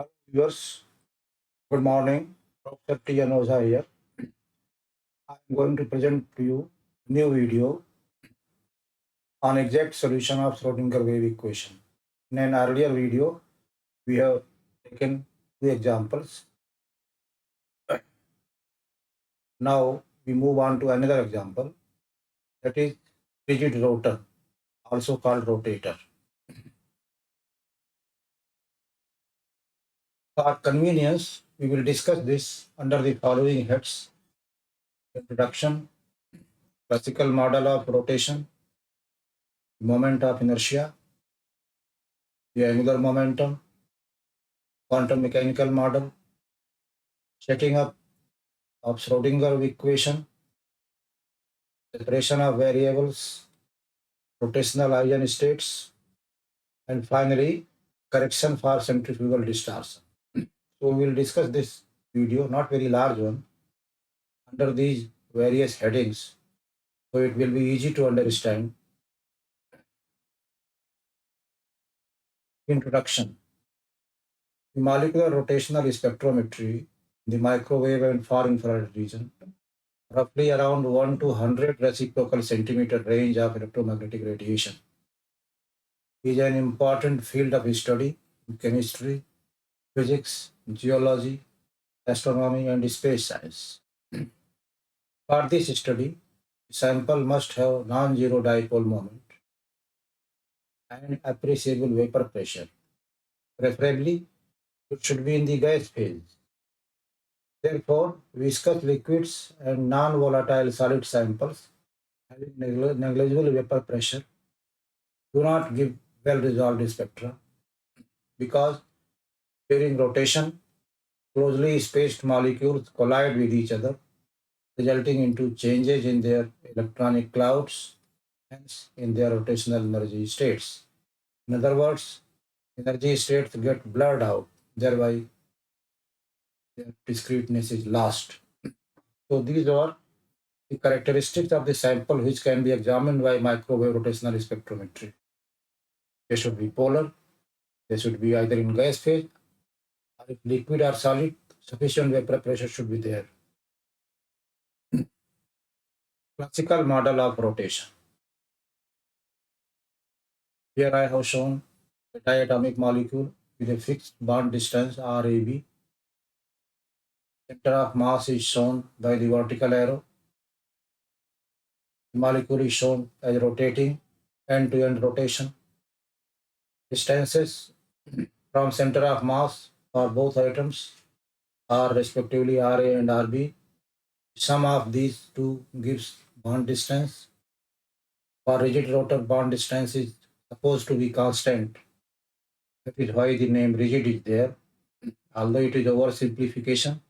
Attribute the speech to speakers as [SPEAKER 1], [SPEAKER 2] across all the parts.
[SPEAKER 1] Hello viewers, good morning. Dr. T. Anoja here. I am going to present to you a new video on exact solution of Schrodinger wave equation. In an earlier video, we have taken two examples. Now we move on to another example, that is rigid rotor, also called rotator. For convenience, we will discuss this under the following heads: introduction, classical model of rotation, moment of inertia, the angular momentum, quantum mechanical model, setting up of Schrodinger equation, separation of variables, rotational eigenstates, and finally, correction for centrifugal distortion. So we will discuss this video, not very large one, under these various headings, so it will be easy to understand. Introduction. The molecular rotational spectrometry in the microwave and far infrared region, roughly around 1 to 100 reciprocal centimeter range of electromagnetic radiation, is an important field of study in chemistry, physics, geology, astronomy, and space science. For this study, the sample must have non-zero dipole moment and appreciable vapor pressure. Preferably, it should be in the gas phase. Therefore, viscous liquids and non-volatile solid samples having negligible vapor pressure do not give well-resolved spectra because during rotation, closely spaced molecules collide with each other, resulting into changes in their electronic clouds, hence in their rotational energy states. In other words, energy states get blurred out, thereby their discreteness is lost. So these are the characteristics of the sample which can be examined by microwave rotational spectrometry. They should be polar, they should be either in gas phase, or if liquid or solid, sufficient vapor pressure should be there. Classical model of rotation. Here I have shown a diatomic molecule with a fixed bond distance RAB. Center of mass is shown by the vertical arrow. The molecule is shown as rotating end-to-end rotation. Distances from center of mass for both atoms are respectively Ra and Rb. Sum of these two gives bond distance. For rigid rotor, bond distance is supposed to be constant. That is why the name rigid is there, although it is oversimplification.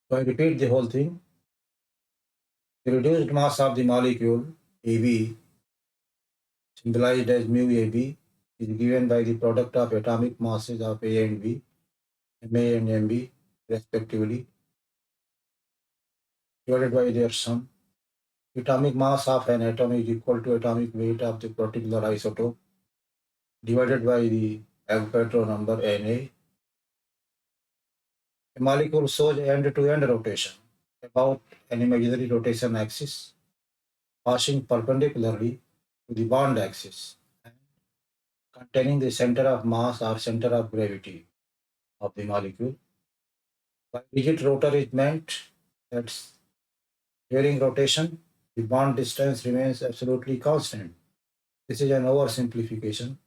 [SPEAKER 1] So I repeat the whole thing. The reduced mass of the molecule, Ab, symbolized as mu Ab, is given by the product of atomic masses of A and B, Ma and Mb, respectively, divided by their sum. Atomic mass of an atom is equal to atomic weight of the particular isotope, divided by the Avogadro number Na. A molecule shows end-to-end rotation about an imaginary rotation axis, passing perpendicularly to the bond axis and containing the center of mass or center of gravity of the molecule. By rigid rotor is meant that during rotation, the bond distance remains absolutely constant. This is an oversimplification.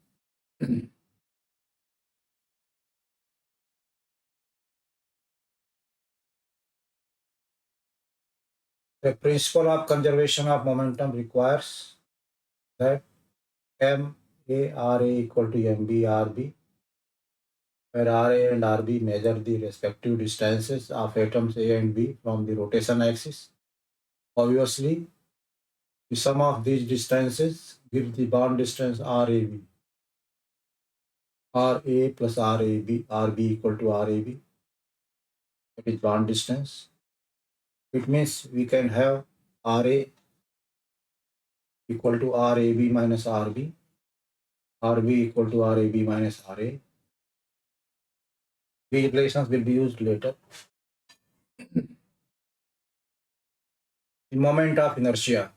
[SPEAKER 1] The principle of conservation of momentum requires that MA equal to MB RB, where Ra and Rb measure the respective distances of atoms A and B from the rotation axis. Obviously, the sum of these distances gives the bond distance RAB. Ra plus Rb equal to Rab, that is bond distance. It means we can have Ra equal to Rab minus Rb, Rb equal to Rab minus Ra, These relations will be used later. The moment of inertia.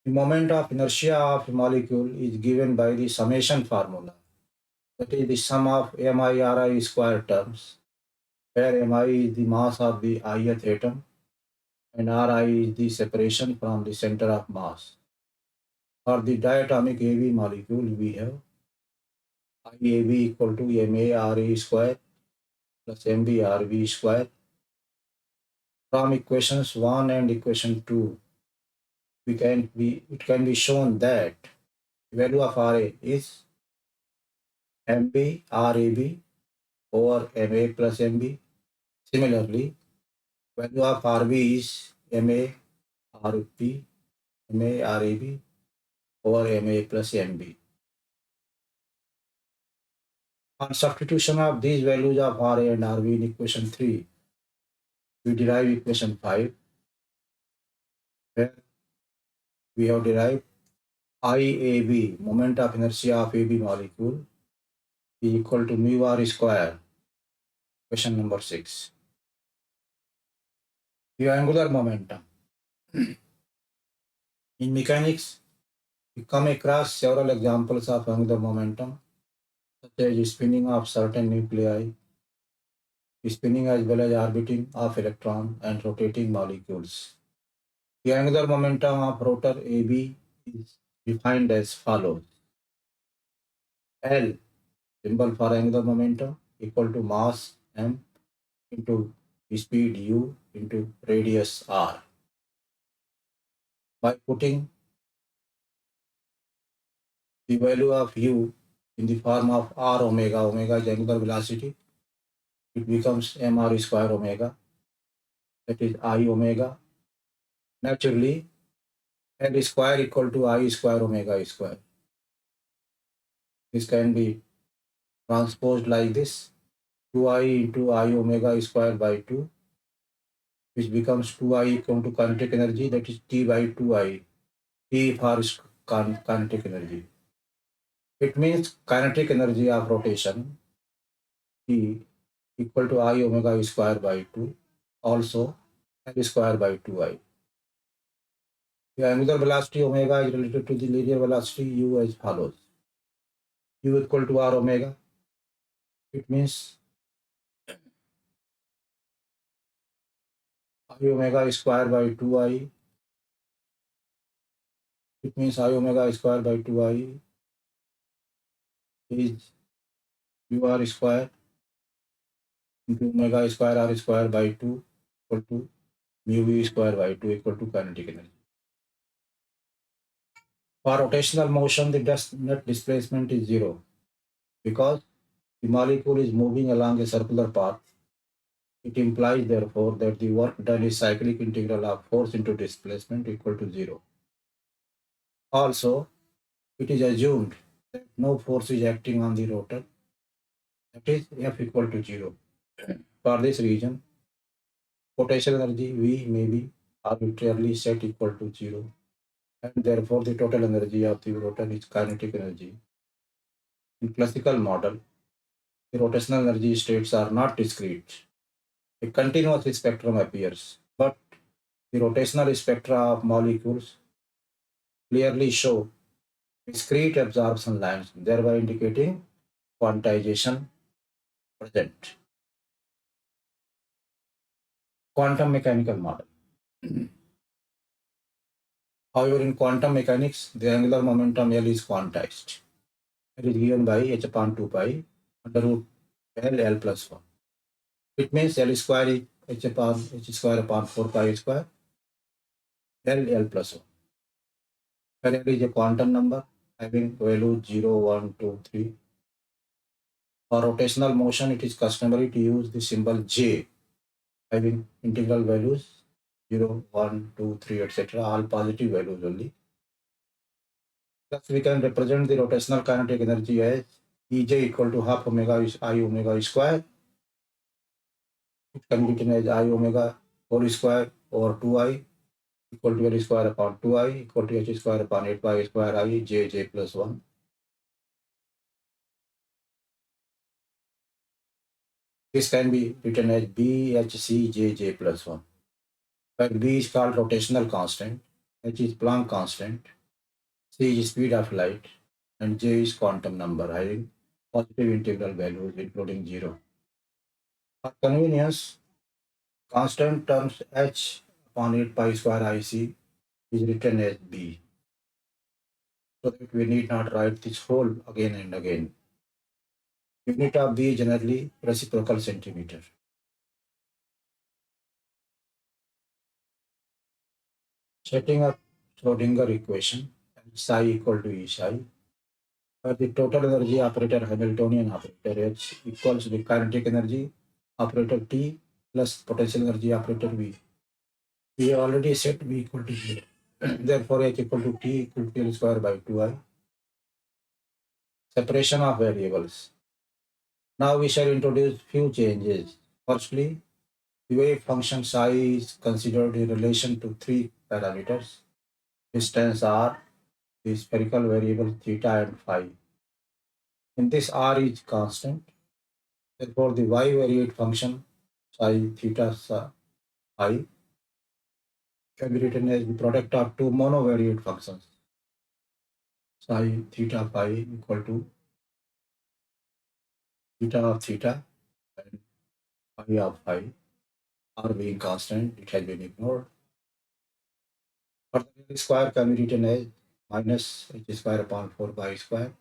[SPEAKER 1] The moment of inertia of a molecule is given by the summation formula. That is the sum of MI/Ri square terms, where Mi is the mass of the ith atom and Ri is the separation from the center of mass. For the diatomic AB molecule, we have IAB equal to MARE square plus MBRV square. From equations 1 and equation 2, it can be shown that the value of Ra is MB RAB over MA plus MB. Similarly, value of RB is MA RB over MA plus MB. On substitution of these values of Ra and Rb in equation 3, we derive equation 5, where we have derived IAB, moment of inertia of AB molecule, is equal to mu R square, question number 6. The angular momentum. In mechanics, we come across several examples of angular momentum, such as spinning of certain nuclei, spinning as well as orbiting of electron and rotating molecules. The angular momentum of rotor AB is defined as follows. L, symbol for angular momentum, equal to mass m into speed u into radius r. By putting the value of u in the form of r omega, omega is angular velocity, it becomes mr square omega, that is I omega. Naturally, L square equal to I square omega square. This can be transposed like this, 2I into I omega square by 2, which becomes 2I equal to kinetic energy, that is T by 2I, T for kinetic energy. It means kinetic energy of rotation, T equal to I omega square by 2, also L square by 2I. The angular velocity omega is related to the linear velocity u as follows. U equal to r omega. It means I omega square by 2I. It means I omega square by 2I is ur square into omega square r square by 2 equal to mu v square by 2 equal to kinetic energy. For rotational motion, the net displacement is 0 because the molecule is moving along a circular path. It implies, therefore, that the work done is cyclic integral of force into displacement equal to 0. Also, it is assumed that no force is acting on the rotor, that is F equal to 0. For this reason, potential energy V may be arbitrarily set equal to 0, and therefore the total energy of the rotor is kinetic energy. In classical model, the rotational energy states are not discrete. A continuous spectrum appears, but the rotational spectra of molecules clearly show discrete absorption lines, thereby indicating quantization present. Quantum mechanical model. However, in quantum mechanics, the angular momentum L is quantized. It is given by h upon 2 pi under root L plus 1. It means L square is h square upon 4 pi square L plus 1. Where L is a quantum number having value 0, 1, 2, 3. For rotational motion, it is customary to use the symbol J having integral values 0, 1, 2, 3, etc. all positive values only. Thus, we can represent the rotational kinetic energy as Ej equal to half omega is I omega square. It can be written as I omega whole square over 2I equal to L square upon 2I equal to h square upon 8 pi square I j plus 1. This can be written as BHCJJ plus 1, where B is called rotational constant, H is Planck constant, C is speed of light, and J is quantum number having positive integral values including 0. For convenience, constant terms H upon 8 pi square IC is written as B, so that we need not write this whole again and again. Unit of B is generally reciprocal centimeter. Setting up Schrodinger equation, psi equal to E psi, where the total energy operator Hamiltonian operator H equals the kinetic energy operator T plus potential energy operator V. We have already set V equal to 0. Therefore, H equal to T equal to L square by 2I. Separation of variables. Now we shall introduce few changes. Firstly, the wave function psi is considered in relation to three parameters: distance r, the spherical variable theta and phi. In this, r is constant. Therefore, the y variate function psi theta phi can be written as the product of two monovariate functions. Psi theta phi equal to theta of theta and phi of phi. R being constant, it has been ignored. Further, L square can be written as minus h square upon 4 pi square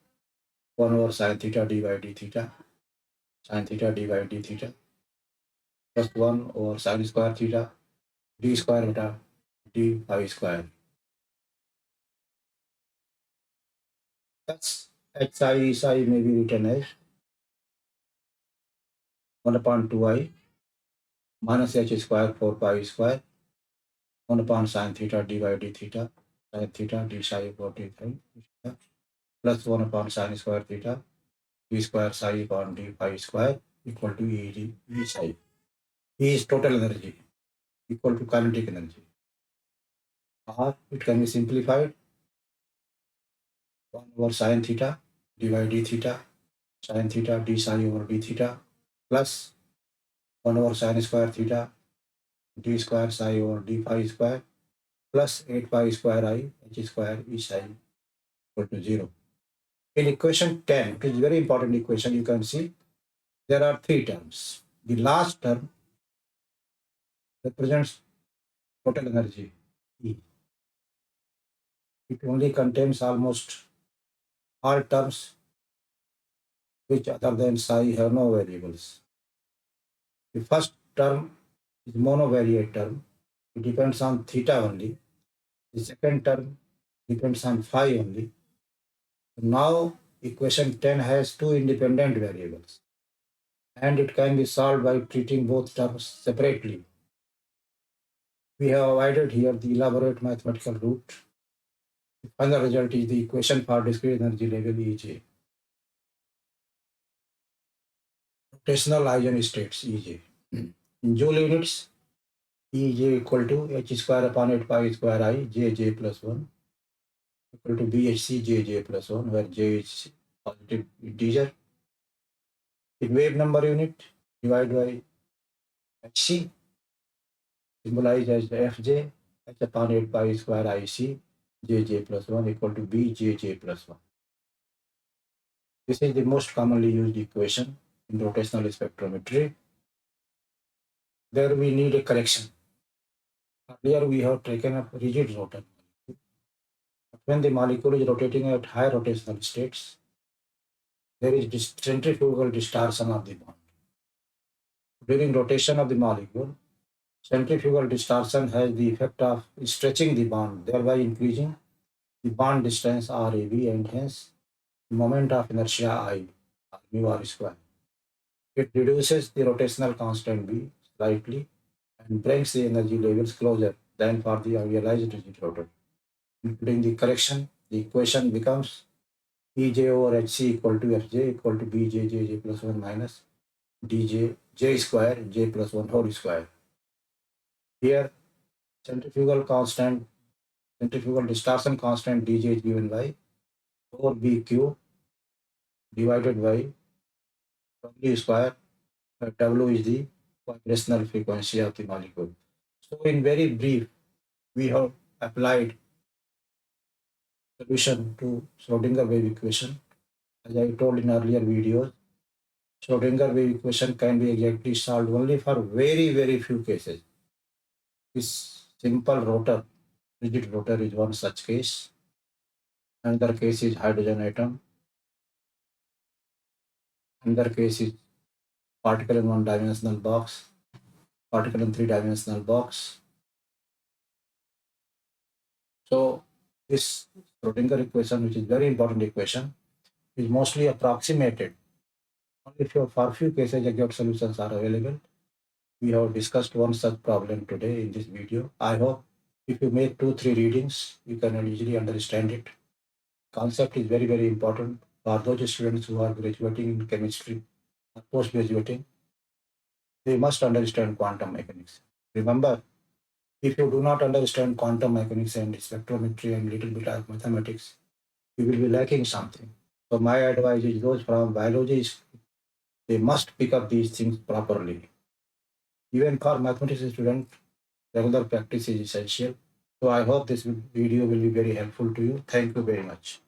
[SPEAKER 1] 1 over sin theta d by d theta sin theta d by d theta plus 1 over sin square theta d square beta d phi square. Thus, hi psi may be written as 1 upon 2I minus h square 4 pi square 1 upon sin theta d by d theta sin theta d psi over d theta plus 1 upon sin square theta d square psi upon d phi square equal to E psi. E is total energy equal to kinetic energy. Or it can be simplified 1 over sin theta d by d theta sin theta d psi over d theta plus 1 over sin square theta d square psi over d phi square plus 8 pi square I h square E psi equal to 0. In equation 10, it is very important equation, you can see there are three terms. The last term represents total energy, E. It only contains almost all terms which other than psi have no variables. The first term is monovariate term. It depends on theta only. The second term depends on phi only. Now equation 10 has two independent variables and it can be solved by treating both terms separately. We have avoided here the elaborate mathematical route. The final result is the equation for discrete energy level EJ. Rotational eigenstates EJ. In Joule units, EJ equal to h square upon 8 pi square I J plus 1 equal to BHC J plus 1, where J is positive integer. In wave number unit, divide by HC, symbolized as Fj, h upon 8 pi square IC J plus 1 equal to BJJ plus 1. This is the most commonly used equation in rotational spectrometry. There we need a correction. Earlier we have taken up rigid rotor. But when the molecule is rotating at high rotational states, there is centrifugal distortion of the bond. During rotation of the molecule, centrifugal distortion has the effect of stretching the bond, thereby increasing the bond distance RAB and hence the moment of inertia I, or mu r square. It reduces the rotational constant B slightly and brings the energy levels closer than for the idealized rigid rotor. Including the correction, the equation becomes Ej over Hc equal to Fj equal to Bjjj plus 1 minus dj j square j plus 1 whole square. Here, centrifugal distortion constant dj is given by 4bq divided by w square W is the vibrational frequency of the molecule. So in very brief, we have applied solution to Schrodinger wave equation. As I told in earlier videos, Schrodinger wave equation can be exactly solved only for very, very few cases. This simple rotor, rigid rotor is one such case. Another case is hydrogen atom. Another case is particle in one-dimensional box, particle in three-dimensional box. So this Schrodinger equation, which is very important equation, is mostly approximated. Only for few cases exact solutions are available. We have discussed one such problem today in this video. I hope if you make 2-3 readings, you can easily understand it. Concept is very, very important for those students who are graduating in chemistry or post-graduating. They must understand quantum mechanics. Remember, if you do not understand quantum mechanics and spectrometry and little bit of mathematics, you will be lacking something. So my advice is those from biology, they must pick up these things properly. Even for mathematics students, regular practice is essential. So I hope this video will be very helpful to you. Thank you very much.